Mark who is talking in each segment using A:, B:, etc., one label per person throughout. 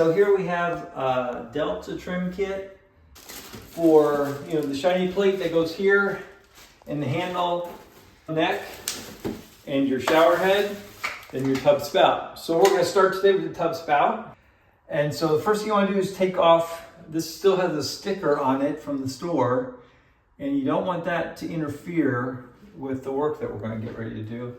A: So here we have a Delta trim kit for, the shiny plate that goes here, and the handle, neck, and your shower head, then your tub spout. So we're gonna start today with the tub spout. And so the first thing you wanna do is take off, this still has a sticker on it from the store, and you don't want that to interfere with the work that we're gonna get ready to do.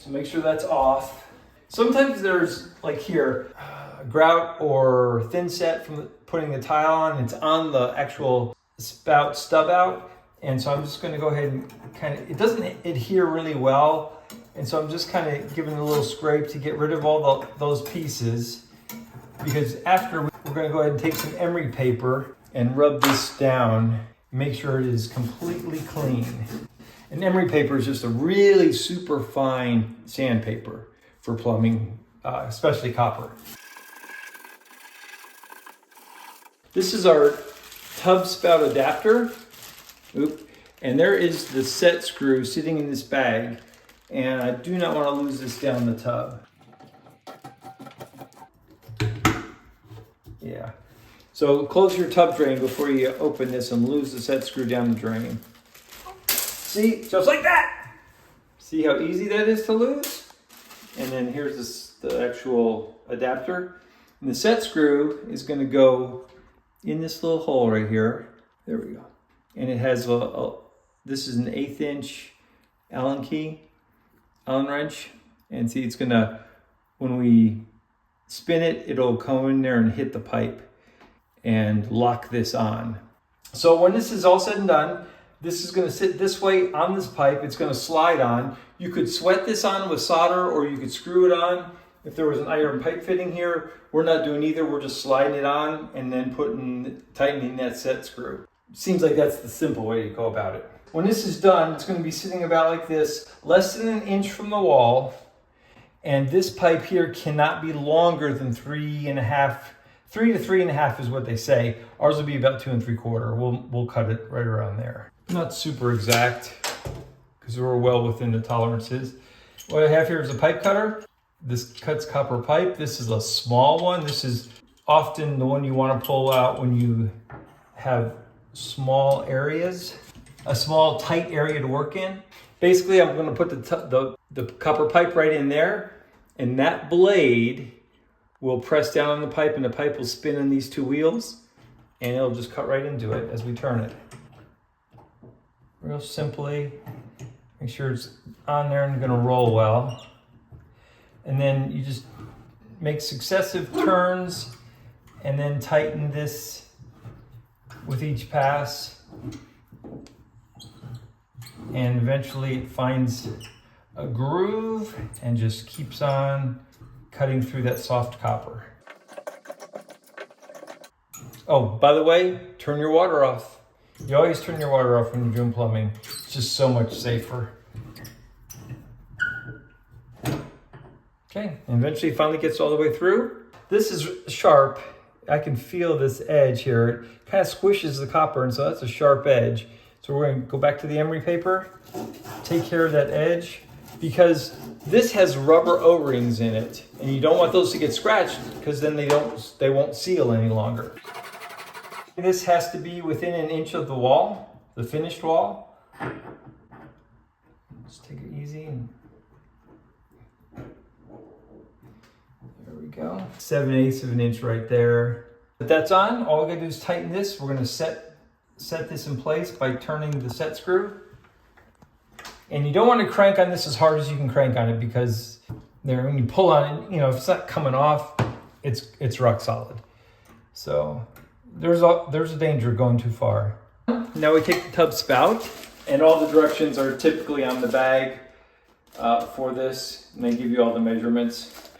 A: So make sure that's off. Sometimes there's, like here, a grout or thin set from putting the tile on. It's on the actual spout stub out. And so I'm just gonna go ahead and it doesn't adhere really well. And so I'm just kind of giving it a little scrape to get rid of all those pieces. Because after, we're gonna go ahead and take some emery paper and rub this down. Make sure it is completely clean. And emery paper is just a really super fine sandpaper for plumbing, especially copper. This is our tub spout adapter. And there is the set screw sitting in this bag, and I do not want to lose this down the tub. Yeah. So close your tub drain before you open this and lose the set screw down the drain. See, just like that. See how easy that is to lose? And then here's the actual adapter. And the set screw is going to go in this little hole right here. There we go. And it has this is an 1/8 inch Allen wrench. And see, it's gonna, when we spin it, it'll come in there and hit the pipe and lock this on. So when this is all said and done, this is gonna sit this way on this pipe. It's gonna slide on. You could sweat this on with solder, or you could screw it on. If there was an iron pipe fitting here, we're not doing either. We're just sliding it on and then tightening that set screw. Seems like that's the simple way to go about it. When this is done, it's going to be sitting about like this, less than 1 inch from the wall. And this pipe here cannot be longer than 3 to 3.5 is what they say. Ours will be about 2 3/4. We'll cut it right around there. Not super exact because we're well within the tolerances. What I have here is a pipe cutter. This cuts copper pipe. This is a small one. This is often the one you want to pull out when you have small areas, a small tight area to work in. Basically, I'm going to put the copper pipe right in there, and that blade will press down on the pipe, and the pipe will spin in these two wheels, and it'll just cut right into it as we turn it. Real simply, make sure it's on there and going to roll well. And then you just make successive turns and then tighten this with each pass, and eventually it finds a groove and just keeps on cutting through that soft copper. Oh, by the way, turn your water off. You always turn your water off when you're doing plumbing. It's just so much safer. Okay, and eventually it finally gets all the way through. This is sharp. I can feel this edge here. It kind of squishes the copper, and so that's a sharp edge. So we're going to go back to the emery paper, take care of that edge, because this has rubber O-rings in it, and you don't want those to get scratched because then they won't seal any longer. This has to be within 1 inch of the wall, the finished wall. Just take it easy and there we go. 7/8 of an inch right there. But that's on. All we gotta do is tighten this. We're gonna set this in place by turning the set screw. And you don't want to crank on this as hard as you can crank on it, because when you pull on it, if it's not coming off, it's rock solid. So there's a danger of going too far. Now we take the tub spout, and all the directions are typically on the bag for this, and they give you all the measurements.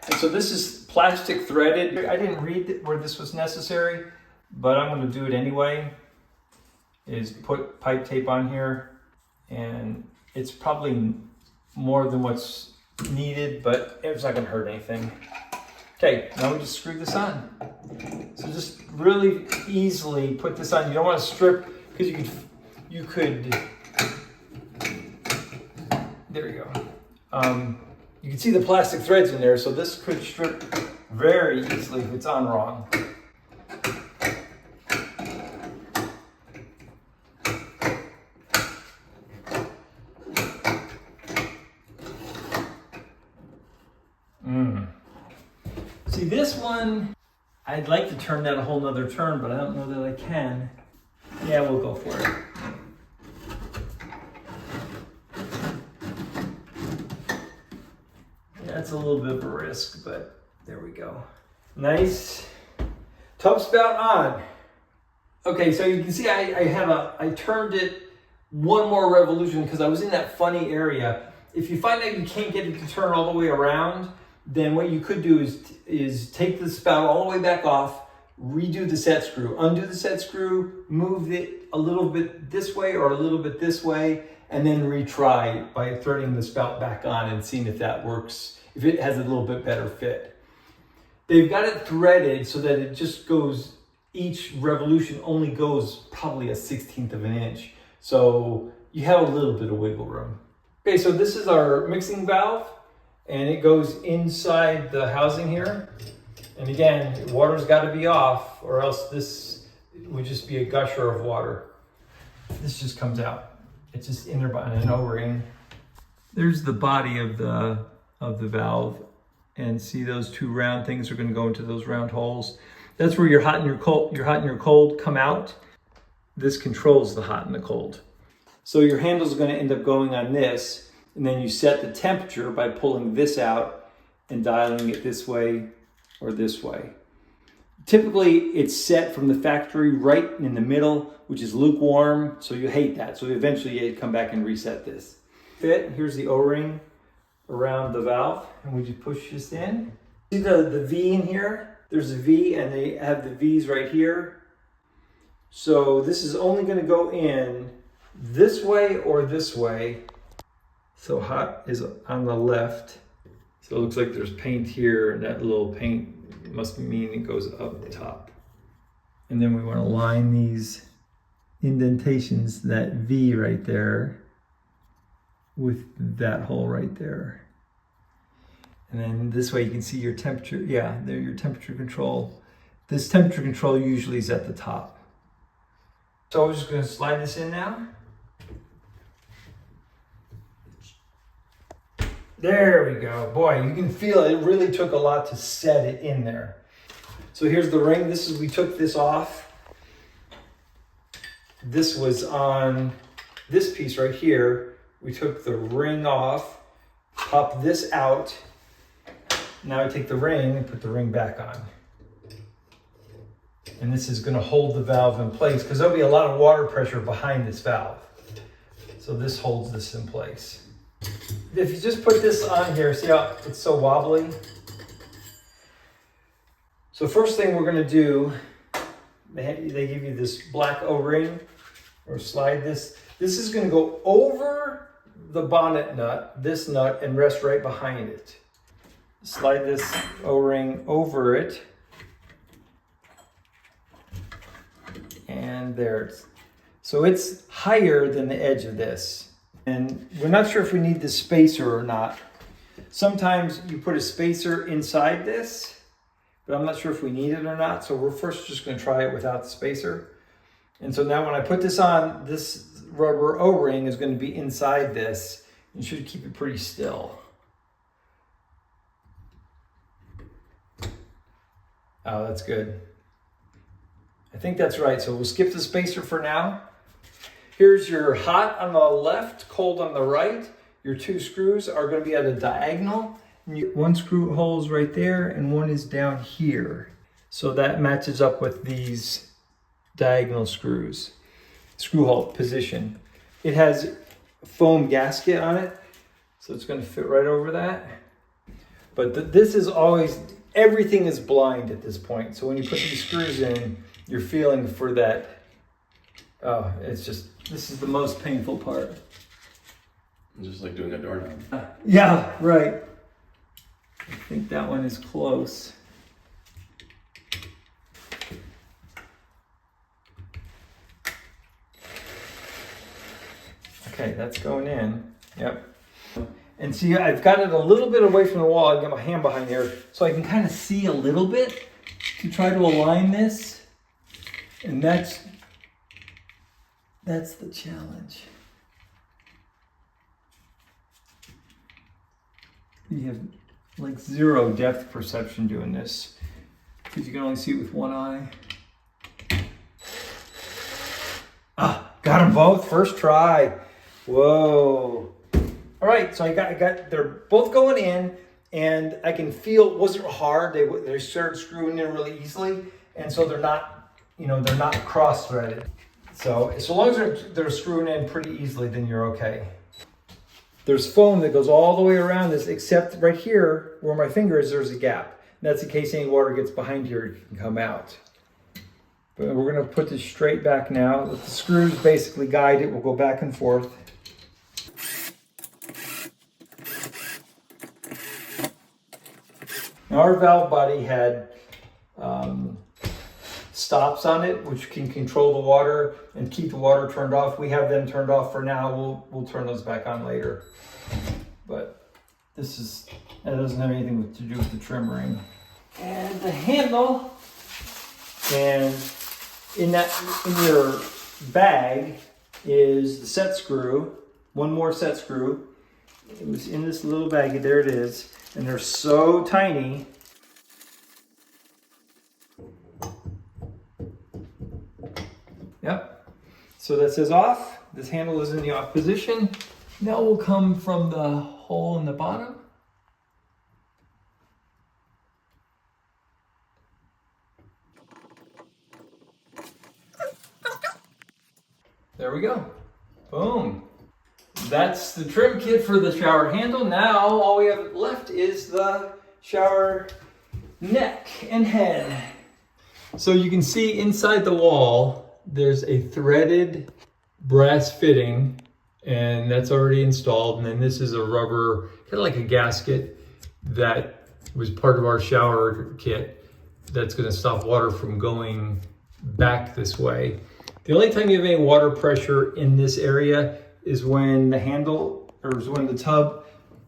A: And so this is plastic threaded. I didn't read where this was necessary, but I'm going to do it anyway. Is put pipe tape on here, and it's probably more than what's needed, but it's not going to hurt anything. Okay, now we just screw this on. So just really easily put this on. You don't want to strip, because you could there you go. You can see the plastic threads in there, so this could strip very easily if it's on wrong. See this one, I'd like to turn that a whole nother turn, but I don't know that I can. Yeah, we'll go for it. That's a little bit of a risk, but there we go. Nice. Tub spout on. Okay, so you can see I turned it one more revolution because I was in that funny area. If you find that you can't get it to turn all the way around, then what you could do is take the spout all the way back off, redo the set screw, undo the set screw, move it a little bit this way or a little bit this way, and then retry by threading the spout back on and seeing if that works, if it has a little bit better fit. They've got it threaded so that it just goes, each revolution only goes probably 1/16 of an inch. So you have a little bit of wiggle room. Okay, so this is our mixing valve, and it goes inside the housing here. And again, water's got to be off, or else this would just be a gusher of water. This just comes out. It's just in there by an O-ring. There's the body of the valve, and see those two round things are going to go into those round holes. That's where your hot and your cold come out. This controls the hot and the cold. So your handle's going to end up going on this, and then you set the temperature by pulling this out and dialing it this way or this way. Typically, it's set from the factory right in the middle, which is lukewarm, so you hate that. So eventually you'd come back and reset this. Here's the O-ring around the valve, and we just push this in. See the V in here? There's a V, and they have the V's right here. So this is only going to go in this way or this way. So hot is on the left. So it looks like there's paint here, and that little paint must mean it goes up the top. And then we want to line these indentations, that V right there, with that hole right there. And then this way you can see your temperature. Yeah, there, your temperature control. This temperature control usually is at the top. So I'm just going to slide this in now. There we go. Boy, you can feel it. It really took a lot to set it in there. So here's the ring. We took this off. This was on this piece right here. We took the ring off, popped this out. Now I take the ring and put the ring back on. And this is going to hold the valve in place because there'll be a lot of water pressure behind this valve. So this holds this in place. If you just put this on here, see how it's so wobbly? So first thing we're going to do, they give you this black O-ring, or slide this. This is going to go over the bonnet nut, this nut, and rest right behind it. Slide this O-ring over it. And there. So it's higher than the edge of this. And we're not sure if we need the spacer or not. Sometimes you put a spacer inside this, but I'm not sure if we need it or not. So we're first just going to try it without the spacer. And so now when I put this on, this rubber O-ring is going to be inside this and should keep it pretty still. Oh, that's good. I think that's right. So we'll skip the spacer for now. Here's your hot on the left, cold on the right. Your two screws are going to be at a diagonal. One screw hole is right there and one is down here. So that matches up with these diagonal screws. Screw hole position. It has a foam gasket on it, so it's going to fit right over that. But this is always, everything is blind at this point. So when you put these screws in, you're feeling for that. Oh, it's just, this is the most painful part.
B: Just like doing a doorknob.
A: Yeah, right. I think that one is close. Okay, that's going in. Yep. And see, I've got it a little bit away from the wall. I can get my hand behind there so I can kind of see a little bit to try to align this. And that's the challenge. You have like zero depth perception doing this because you can only see it with one eye. Ah, got them both first try. Whoa. All right, so I got they're both going in, and I can feel it wasn't hard. They started screwing in really easily, and so they're not, they're not cross-threaded. So long as they're screwing in pretty easily, then you're okay. There's foam that goes all the way around this, except right here where my finger is, there's a gap. That's in case any water gets behind here, it can come out. But we're gonna put this straight back now. Let the screws basically guide it. We'll go back and forth. Now our valve body had stops on it, which can control the water and keep the water turned off. We have them turned off for now. We'll turn those back on later. But that doesn't have anything to do with the trim ring. And the handle, and in your bag is the set screw, one more set screw. It was in this little baggie, there it is. And they're so tiny. Yep. So that says off. This handle is in the off position. That will come from the hole in the bottom. There we go. Boom. That's the trim kit for the shower handle. Now all we have left is the shower neck and head. So you can see inside the wall, there's a threaded brass fitting, and that's already installed. And then this is a rubber, kind of like a gasket that was part of our shower kit that's going to stop water from going back this way. The only time you have any water pressure in this area is when the handle, or is when the tub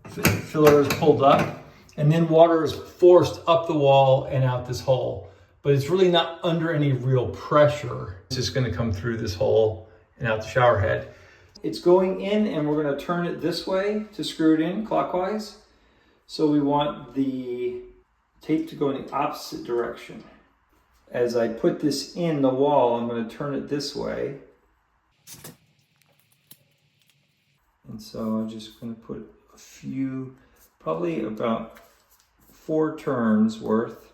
A: filler is pulled up, and then water is forced up the wall and out this hole. But it's really not under any real pressure. It's just gonna come through this hole and out the shower head. It's going in, and we're gonna turn it this way to screw it in clockwise. So we want the tape to go in the opposite direction. As I put this in the wall, I'm gonna turn it this way. And so I'm just going to put a few, probably about 4 turns worth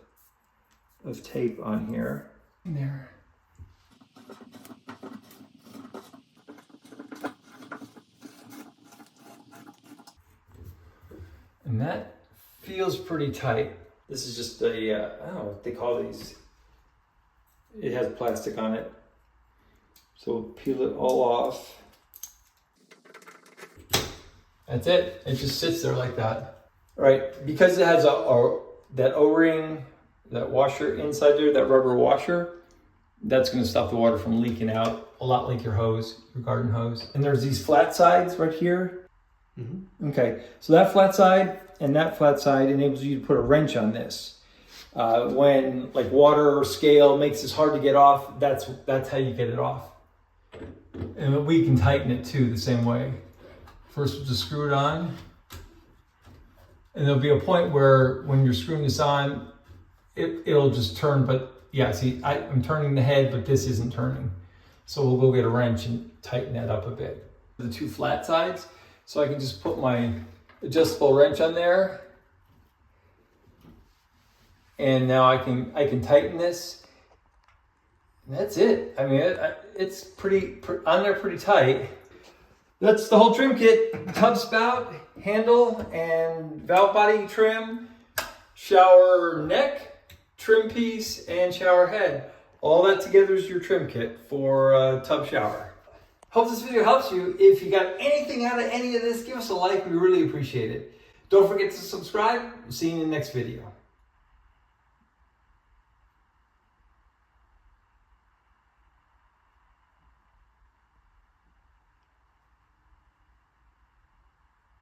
A: of tape on here. There. And that feels pretty tight. This is just a, I don't know what they call these. It has plastic on it. So we'll peel it all off. That's it. It just sits there like that. All right, because it has that O-ring, that washer inside there, that rubber washer, that's going to stop the water from leaking out a lot like your hose, your garden hose. And there's these flat sides right here. Mm-hmm. Okay, so that flat side and that flat side enables you to put a wrench on this. When like water or scale makes this hard to get off, that's how you get it off. And we can tighten it too the same way. First, we'll just screw it on. And there'll be a point where when you're screwing this on, it'll just turn. But yeah, see, I'm turning the head, but this isn't turning. So we'll go get a wrench and tighten that up a bit. The 2 flat sides. So I can just put my adjustable wrench on there. And now I can tighten this. And that's it. I mean, it's pretty on there pretty tight. That's the whole trim kit: tub spout, handle, and valve body trim, shower neck, trim piece, and shower head. All that together is your trim kit for a tub shower. Hope this video helps you. If you got anything out of any of this, give us a like. We really appreciate it. Don't forget to subscribe. See you in the next video.